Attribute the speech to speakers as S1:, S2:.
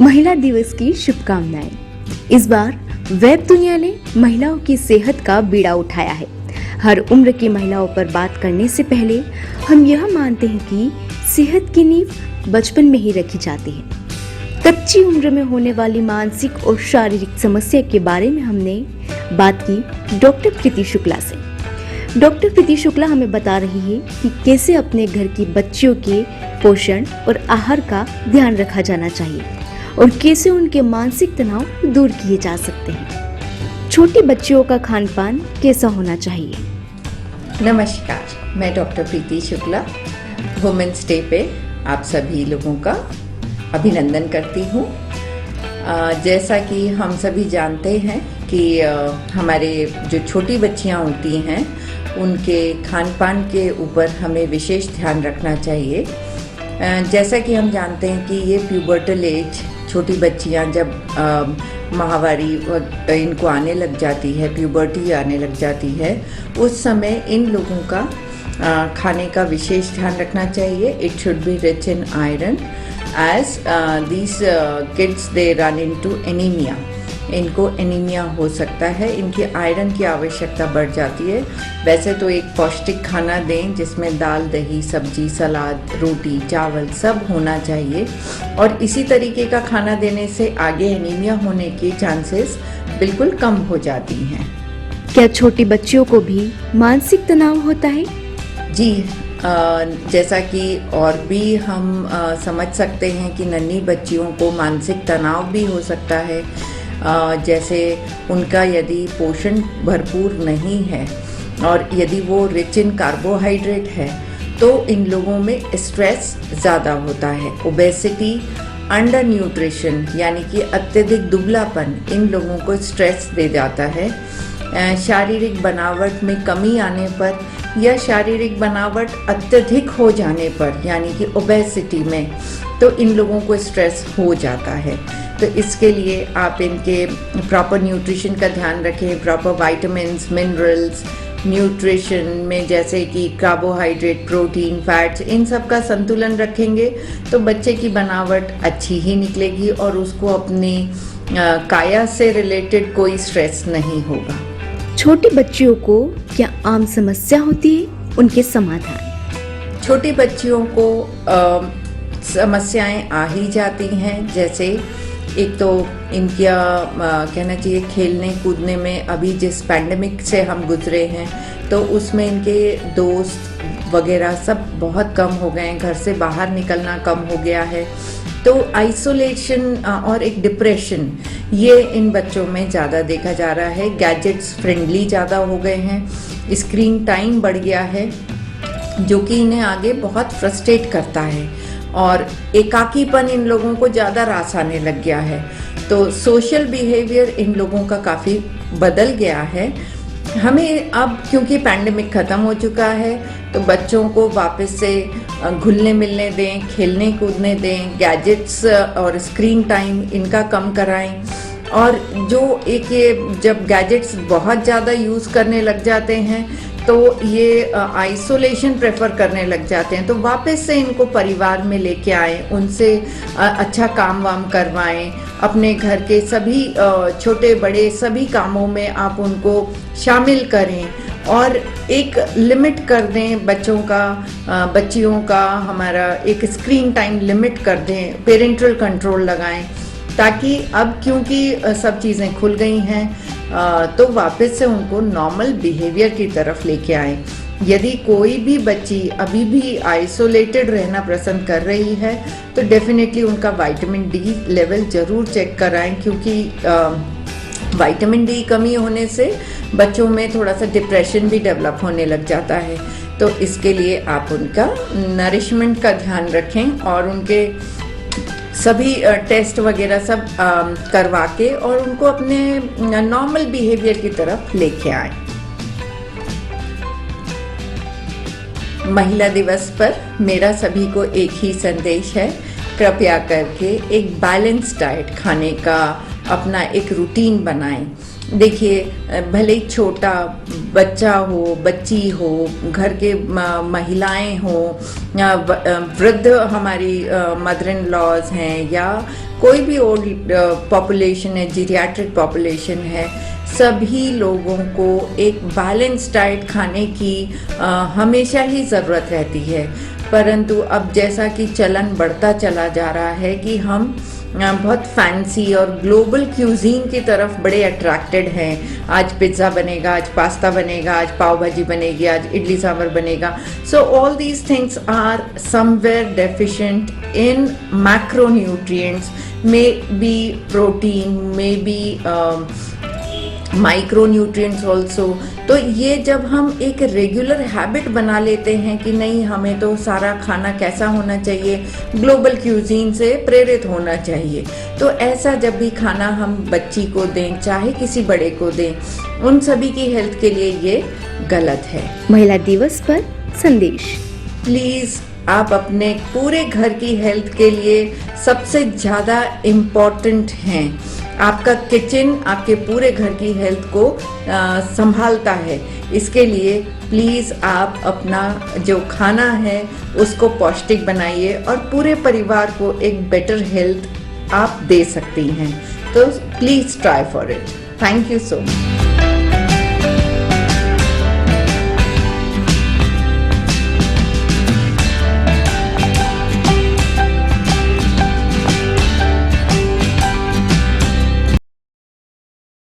S1: महिला दिवस की शुभकामनाएं। इस बार वेब दुनिया ने महिलाओं की सेहत का बीड़ा उठाया है। हर उम्र की महिलाओं पर बात करने से पहले हम यह मानते हैं कि सेहत की नींव बचपन में ही रखी जाती है। कच्ची उम्र में होने वाली मानसिक और शारीरिक समस्या के बारे में हमने बात की डॉक्टर प्रीति शुक्ला से। डॉक्टर प्रीति शुक्ला हमें बता रही है कि कैसे अपने घर की बच्चियों के पोषण और आहार का ध्यान रखा जाना चाहिए और कैसे उनके मानसिक तनाव दूर किए जा सकते हैं। छोटी बच्चियों का खान पान कैसा होना चाहिए।
S2: नमस्कार, मैं डॉक्टर प्रीति शुक्ला वुमेन्स डे पे आप सभी लोगों का अभिनंदन करती हूँ। जैसा कि हम सभी जानते हैं कि हमारे जो छोटी बच्चियाँ होती हैं उनके खान पान के ऊपर हमें विशेष ध्यान रखना चाहिए। जैसा कि हम जानते हैं कि ये प्यूबर्टल एज, छोटी बच्चियाँ जब माहवारी इनको आने लग जाती है, प्यूबर्टी आने लग जाती है, उस समय इन लोगों का खाने का विशेष ध्यान रखना चाहिए। It should be rich in iron as these kids they run into anaemia. इनको एनीमिया हो सकता है, इनकी आयरन की आवश्यकता बढ़ जाती है। वैसे तो एक पौष्टिक खाना दें जिसमें दाल, दही, सब्जी, सलाद, रोटी, चावल सब होना चाहिए और इसी तरीके का खाना देने से आगे एनीमिया होने के चांसेस बिल्कुल कम हो जाती हैं।
S1: क्या छोटी बच्चियों को भी मानसिक तनाव होता है?
S2: जी, जैसा कि और भी हम समझ सकते हैं कि नन्ही बच्चियों को मानसिक तनाव भी हो सकता है। जैसे उनका यदि पोषण भरपूर नहीं है और यदि वो रिच इन कार्बोहाइड्रेट है तो इन लोगों में स्ट्रेस ज़्यादा होता है। ओबेसिटी, अंडर न्यूट्रिशन यानी कि अत्यधिक दुबलापन इन लोगों को स्ट्रेस दे जाता है। शारीरिक बनावट में कमी आने पर या शारीरिक बनावट अत्यधिक हो जाने पर यानी कि ओबेसिटी में तो इन लोगों को स्ट्रेस हो जाता है। तो इसके लिए आप इनके प्रॉपर न्यूट्रिशन का ध्यान रखें, प्रॉपर विटामिन्स, मिनरल्स, न्यूट्रिशन में जैसे कि कार्बोहाइड्रेट, प्रोटीन, फैट्स, इन सब का संतुलन रखेंगे तो बच्चे की बनावट अच्छी ही निकलेगी और उसको अपनी काया से रिलेटेड कोई स्ट्रेस नहीं होगा।
S1: छोटी बच्चियों को क्या आम समस्या होती है, उनके समाधान?
S2: छोटी बच्चियों को समस्याएं आ ही जाती हैं। जैसे एक तो इनका कहना चाहिए खेलने कूदने में, अभी जिस पैंडेमिक से हम गुजरे हैं तो उसमें इनके दोस्त वगैरह सब बहुत कम हो गए हैं, घर से बाहर निकलना कम हो गया है। तो आइसोलेशन और एक डिप्रेशन ये इन बच्चों में ज़्यादा देखा जा रहा है। गैजेट्स फ्रेंडली ज़्यादा हो गए हैं, स्क्रीन टाइम बढ़ गया है जो कि इन्हें आगे बहुत फ्रस्ट्रेट करता है और एकाकीपन इन लोगों को ज़्यादा रास आने लग गया है। तो सोशल बिहेवियर इन लोगों का काफ़ी बदल गया है। हमें अब क्योंकि पैंडेमिक ख़त्म हो चुका है तो बच्चों को वापस से घुलने मिलने दें, खेलने कूदने दें, गैजेट्स और स्क्रीन टाइम इनका कम कराएं। और जो एक ये जब गैजेट्स बहुत ज़्यादा यूज़ करने लग जाते हैं तो ये आइसोलेशन प्रेफर करने लग जाते हैं, तो वापस से इनको परिवार में लेके आएँ, उनसे अच्छा काम वाम करवाएं, अपने घर के सभी छोटे बड़े सभी कामों में आप उनको शामिल करें और एक लिमिट कर दें बच्चों का, बच्चियों का हमारा एक स्क्रीन टाइम लिमिट कर दें, पेरेंटल कंट्रोल लगाएं ताकि अब क्योंकि सब चीज़ें खुल गई हैं तो वापस से उनको नॉर्मल बिहेवियर की तरफ लेके आएं। यदि कोई भी बच्ची अभी भी आइसोलेटेड रहना पसंद कर रही है तो डेफिनेटली उनका विटामिन डी लेवल ज़रूर चेक कराएं क्योंकि विटामिन डी कमी होने से बच्चों में थोड़ा सा डिप्रेशन भी डेवलप होने लग जाता है। तो इसके लिए आप उनका नरिशमेंट का ध्यान रखें और उनके सभी टेस्ट वगैरह सब करवा के और उनको अपने नॉर्मल बिहेवियर की तरफ लेके आए। महिला दिवस पर मेरा सभी को एक ही संदेश है, कृपया करके एक बैलेंस डाइट खाने का अपना एक रूटीन बनाएं देखिए, भले ही छोटा बच्चा हो, बच्ची हो, घर के महिलाएं हो, या वृद्ध हमारी मदर इन लॉज हैं, या कोई भी ओल्ड पॉपुलेशन है, जीरियाट्रिक पॉपुलेशन है, सभी लोगों को एक बैलेंस डाइट खाने की हमेशा ही ज़रूरत रहती है। परंतु अब जैसा कि चलन बढ़ता चला जा रहा है कि हम बहुत फैंसी और ग्लोबल क्यूजीन की तरफ बड़े अट्रैक्टेड हैं। आज पिज्ज़ा बनेगा, आज पास्ता बनेगा, आज पाव भाजी बनेगी, आज इडली सांभर बनेगा। So all these things are somewhere deficient in macronutrients, may be protein, may be micronutrients also. तो ये जब हम एक रेगुलर हैबिट बना लेते हैं कि नहीं, हमें तो सारा खाना कैसा होना चाहिए, ग्लोबल क्यूजीन से प्रेरित होना चाहिए, तो ऐसा जब भी खाना हम बच्ची को दें, चाहे किसी बड़े को दें, उन सभी की हेल्थ के लिए ये गलत है।
S1: महिला दिवस पर संदेश।
S2: प्लीज़ आप अपने पूरे घर की हेल्थ के लिए सबसे ज़्यादा इम्पॉर्टेंट हैं। आपका किचन आपके पूरे घर की हेल्थ को संभालता है। इसके लिए प्लीज़ आप अपना जो खाना है उसको पौष्टिक बनाइए और पूरे परिवार को एक बेटर हेल्थ आप दे सकती हैं। तो please try for it. Thank you so much.